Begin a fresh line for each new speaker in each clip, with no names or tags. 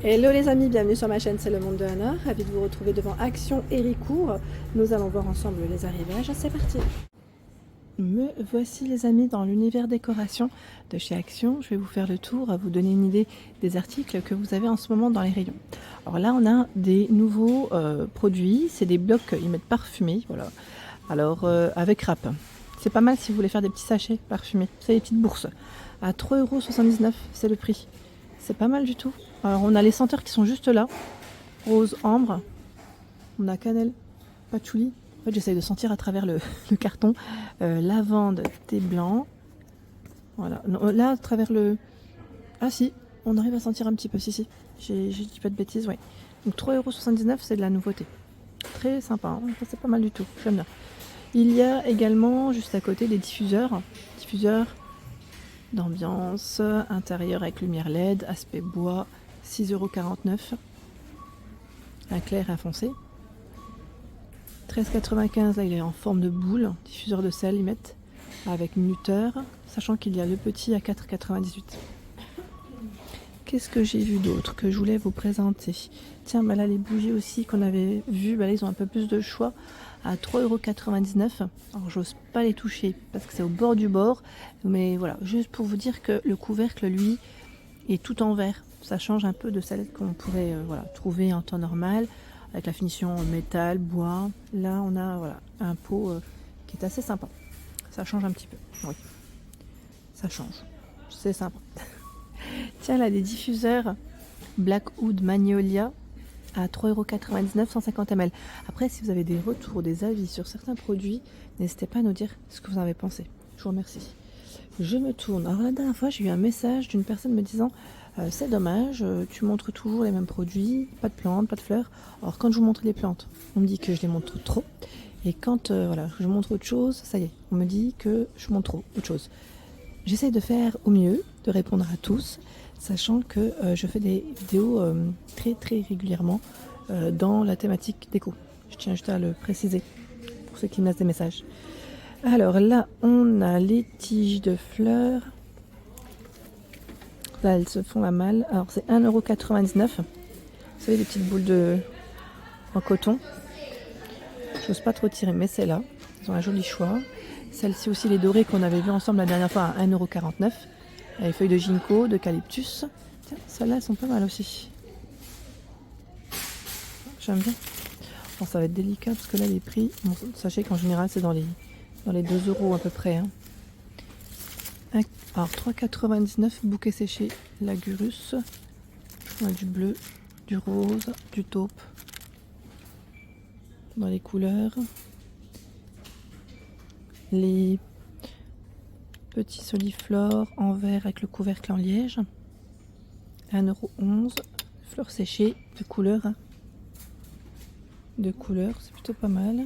Hello les amis, bienvenue sur ma chaîne C'est le monde de Anna. Ravi de vous retrouver devant Action Héricourt. Nous allons voir ensemble les arrivages. C'est parti. Me voici les amis dans l'univers décoration de chez Action. Je vais vous faire le tour, à vous donner une idée des articles que vous avez en ce moment dans les rayons. Alors là on a des nouveaux produits, c'est des blocs, ils mettent parfumés, voilà. Alors avec râpe. C'est pas mal si vous voulez faire des petits sachets parfumés. C'est des petites bourses. À 3,79 €, c'est le prix. C'est pas mal du tout. Alors on a les senteurs qui sont juste là. Rose, ambre. On a cannelle, patchouli. En fait j'essaye de sentir à travers le carton. Lavande, thé blanc. Voilà. Non, là à travers le... Ah si, on arrive à sentir un petit peu. Si. J'ai dit pas de bêtises, ouais. Donc 3,79 €, c'est de la nouveauté. Très sympa, hein. C'est pas mal du tout. J'aime bien. Il y a également juste à côté des diffuseurs. Diffuseurs d'ambiance, intérieur avec lumière LED, aspect bois, 6,49 €. Un clair et un foncé. 13,95 €, là il est en forme de boule. Diffuseur de sel, ils mettent avec minuteur, sachant qu'il y a le petit à 4,98 €. Qu'est-ce que j'ai vu d'autre que je voulais vous présenter? Tiens, bah là les bougies aussi qu'on avait vues, bah là ils ont un peu plus de choix à 3,99 €. Alors j'ose pas les toucher parce que c'est au bord du bord, mais voilà, juste pour vous dire que le couvercle lui est tout en verre. Ça change un peu de celle qu'on pourrait voilà, trouver en temps normal avec la finition métal, bois. Là on a voilà, un pot qui est assez sympa. Ça change un petit peu, oui, ça change, c'est sympa. Tiens, là, des diffuseurs Blackwood Magnolia à 3,99 €, 150 ml. Après, si vous avez des retours, des avis sur certains produits, n'hésitez pas à nous dire ce que vous en avez pensé. Je vous remercie. Je me tourne. Alors, la dernière fois, j'ai eu un message d'une personne me disant c'est dommage, tu montres toujours les mêmes produits, pas de plantes, pas de fleurs. Alors, quand je vous montre les plantes, on me dit que je les montre trop. Et quand voilà, je montre autre chose, ça y est, on me dit que je montre trop autre chose. J'essaie de faire au mieux, de répondre à tous, sachant que je fais des vidéos très régulièrement dans la thématique déco. Je tiens juste à le préciser pour ceux qui me laissent des messages. Alors là, on a les tiges de fleurs. Là, elles se font la malle. Alors c'est 1,99 €. Vous savez, des petites boules en coton. J'ose pas trop tirer, mais c'est là. Ils ont un joli choix. Celle-ci aussi, les dorées qu'on avait vues ensemble la dernière fois à 1,49 €. Les feuilles de ginkgo, d'eucalyptus. Tiens, celles-là, elles sont pas mal aussi. J'aime bien. Bon, ça va être délicat parce que là, les prix, bon, sachez qu'en général, c'est dans les 2 € à peu près. Hein. Alors, 3,99 €, bouquet séché, Lagurus. On a du bleu, du rose, du taupe. Dans les couleurs. Les petits soliflores en verre avec le couvercle en liège. 1,11 €. Fleurs séchées de couleur. C'est plutôt pas mal.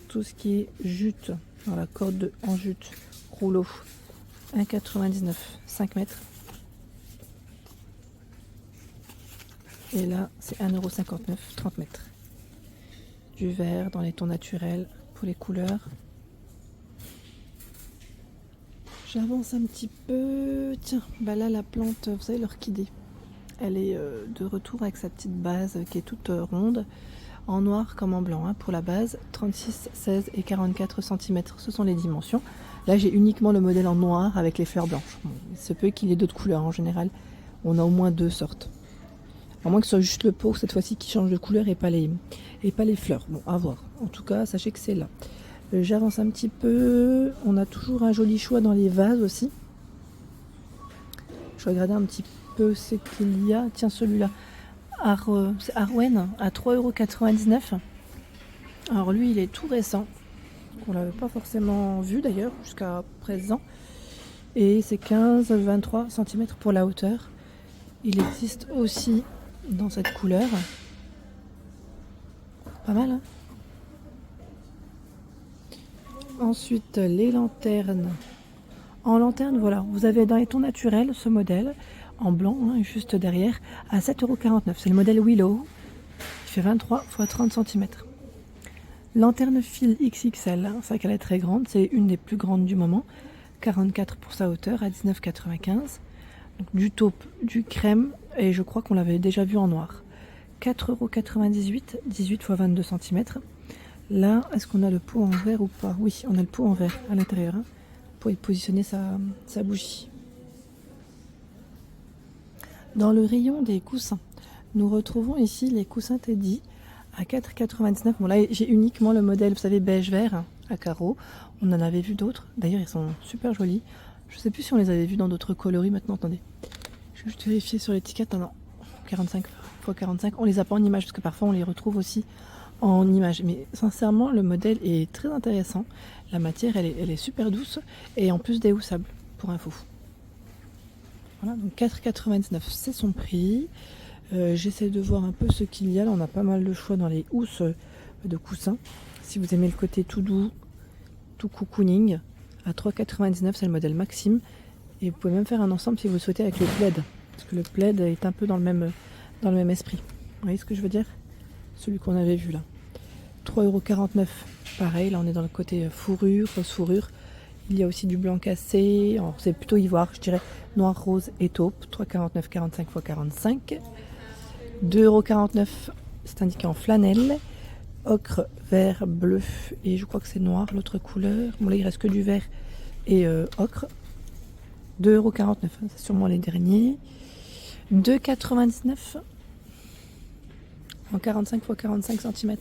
Tout ce qui est jute, voilà, corde en jute, rouleau. 1,99 €, 5 mètres. Et là, c'est 1,59 €, 30 mètres. Du vert dans les tons naturels pour les couleurs. J'avance un petit peu. Tiens, bah là la plante, vous savez, l'orchidée, elle est de retour avec sa petite base qui est toute ronde, en noir comme en blanc. Hein, pour la base, 36, 16 et 44 cm, ce sont les dimensions. Là j'ai uniquement le modèle en noir avec les fleurs blanches. Bon, il se peut qu'il y ait d'autres couleurs, en général on a au moins 2 sortes. À moins que ce soit juste le pot cette fois-ci qui change de couleur et pas les fleurs. Bon, à voir. En tout cas, sachez que c'est là. J'avance un petit peu. On a toujours un joli choix dans les vases aussi. Je vais regarder un petit peu ce qu'il y a. Tiens, celui-là. C'est Arwen à 3,99 €. Alors lui, il est tout récent. On l'avait pas forcément vu d'ailleurs jusqu'à présent. Et c'est 15-23 cm pour la hauteur. Il existe aussi dans cette couleur. Pas mal, hein? Ensuite, les lanternes. En lanterne, voilà, vous avez dans les tons naturels ce modèle, en blanc, hein, juste derrière, à 7,49 €. C'est le modèle Willow, il fait 23 x 30 cm. Lanterne fil XXL, hein, c'est vrai qu'elle est très grande, c'est une des plus grandes du moment. 44 pour sa hauteur à 19,95 €. Donc, du taupe, du crème, et je crois qu'on l'avait déjà vu en noir. 4,98 €, 18 x 22 cm. Là, est-ce qu'on a le pot en verre ou pas? Oui, on a le pot en verre à l'intérieur, hein, pour y positionner sa bougie. Dans le rayon des coussins, nous retrouvons ici les coussins Teddy à 4,99 €. Bon là, j'ai uniquement le modèle, vous savez, beige vert, hein, à carreaux. On en avait vu d'autres. D'ailleurs, ils sont super jolis. Je sais plus si on les avait vus dans d'autres coloris maintenant. Attendez, je vais juste vérifier sur l'étiquette. Ah non, 45 x 45. On les a pas en image parce que parfois on les retrouve aussi en image. Mais sincèrement, le modèle est très intéressant. La matière, elle est super douce et en plus déhoussable, pour info. Voilà, donc 4,99 €, c'est son prix. J'essaie de voir un peu ce qu'il y a. Là, on a pas mal de choix dans les housses de coussins. Si vous aimez le côté tout doux, tout cocooning, à 3,99 €, c'est le modèle Maxime. Et vous pouvez même faire un ensemble si vous le souhaitez avec le plaid. Parce que le plaid est un peu dans le même esprit. Vous voyez ce que je veux dire? Celui qu'on avait vu là. 3,49 €. Pareil, là on est dans le côté fourrure, rose fourrure. Il y a aussi du blanc cassé. C'est plutôt ivoire, je dirais. Noir, rose et taupe. 3,49 €, 45 x 45. 2,49 €. C'est indiqué en flanelle. Ocre, vert, bleu et je crois que c'est noir l'autre couleur. Bon là il reste que du vert et ocre. 2,49 €, c'est sûrement les derniers. 2,99 € en 45 x 45 cm.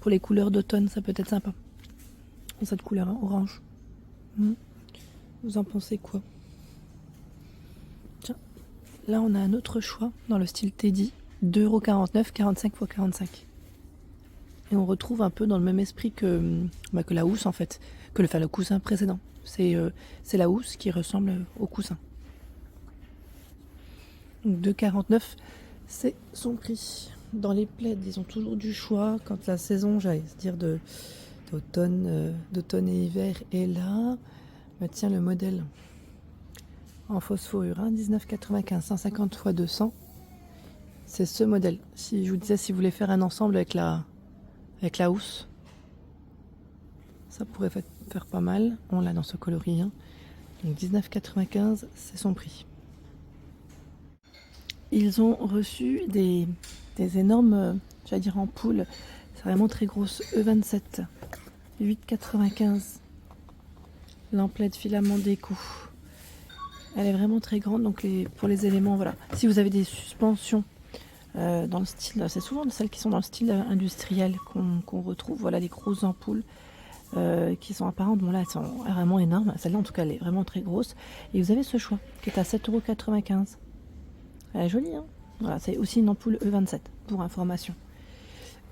Pour les couleurs d'automne, ça peut être sympa. Cette couleur, hein, orange. Vous en pensez quoi? Tiens, là on a un autre choix dans le style Teddy. 2,49 €, 45 x 45. Et on retrouve un peu dans le même esprit que la housse en fait, que le coussin précédent. C'est la housse qui ressemble au coussin. Donc 2,49 €, c'est son prix. Dans les plaids, ils ont toujours du choix quand la saison, j'allais dire d'automne et hiver est là. Bah tiens, le modèle en fausse fourrure, hein, 19,95 €, 150 x 200. C'est ce modèle. Si je vous disais, si vous voulez faire un ensemble avec la housse, ça pourrait faire pas mal. On l'a dans ce coloris, hein. Donc 19,95 €, c'est son prix. Ils ont reçu des énormes, j'allais dire ampoules. C'est vraiment très grosse. E27, 8,95 €. L'emplette filament déco. Elle est vraiment très grande. Donc pour les éléments, voilà. Si vous avez des suspensions dans le style, c'est souvent celles qui sont dans le style industriel qu'on retrouve. Voilà, des grosses ampoules qui sont apparentes. Bon là, elles sont vraiment énormes. Celle-là, en tout cas, elle est vraiment très grosse. Et vous avez ce choix qui est à 7,95 €. Elle est jolie, hein. Voilà, c'est aussi une ampoule E27 pour information.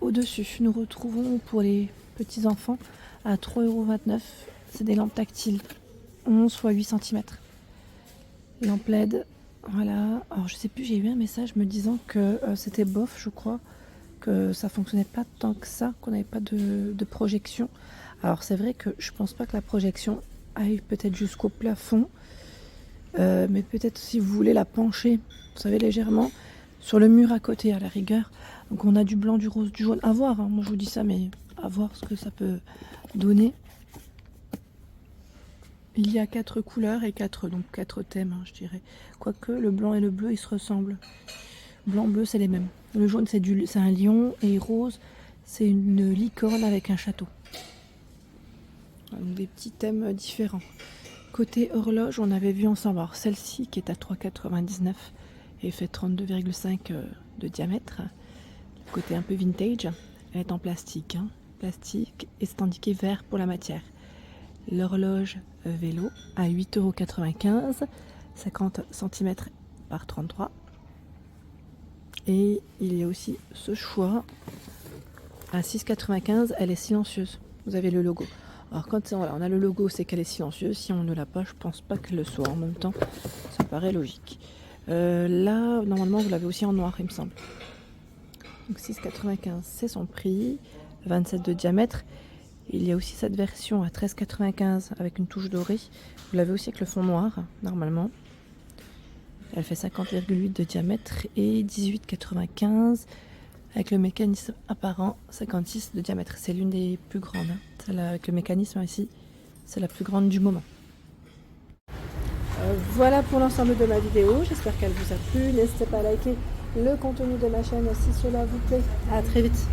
Au-dessus, nous retrouvons pour les petits enfants à 3,29 €. C'est des lampes tactiles, 11 x 8 cm. Lampe LED. Voilà, alors je sais plus, j'ai eu un message me disant que c'était bof, je crois, que ça fonctionnait pas tant que ça, qu'on n'avait pas de projection. Alors c'est vrai que je pense pas que la projection aille peut-être jusqu'au plafond, mais peut-être si vous voulez la pencher, vous savez, légèrement, sur le mur à côté à la rigueur. Donc on a du blanc, du rose, du jaune, à voir, hein. Moi je vous dis ça, mais à voir ce que ça peut donner. Il y a 4 couleurs et 4 thèmes, hein, je dirais. Quoique le blanc et le bleu, ils se ressemblent. Blanc, bleu, c'est les mêmes. Le jaune, c'est un lion. Et rose, c'est une licorne avec un château. Donc des petits thèmes différents. Côté horloge, on avait vu ensemble. Alors celle-ci qui est à 3,99 € et fait 32,5 de diamètre. Côté un peu vintage. Elle est en plastique. Hein. Plastique et c'est indiqué vert pour la matière. L'horloge vélo à 8,95 €, 50 cm par 33. Et il y a aussi ce choix à 6,95 €. Elle est silencieuse. Vous avez le logo. Alors quand voilà, on a le logo, c'est qu'elle est silencieuse. Si on ne l'a pas, je pense pas qu'elle le soit. En même temps, ça paraît logique. Là, normalement, vous l'avez aussi en noir, il me semble. Donc 6,95 €, c'est son prix. 27 de diamètre. Il y a aussi cette version à 13,95 € avec une touche dorée. Vous l'avez aussi avec le fond noir, normalement. Elle fait 50,8 de diamètre et 18,95 € avec le mécanisme apparent, 56 de diamètre. C'est l'une des plus grandes. Hein. Celle avec le mécanisme ici, c'est la plus grande du moment. Voilà pour l'ensemble de ma vidéo, j'espère qu'elle vous a plu. N'hésitez pas à liker le contenu de ma chaîne si cela vous plaît. À très vite.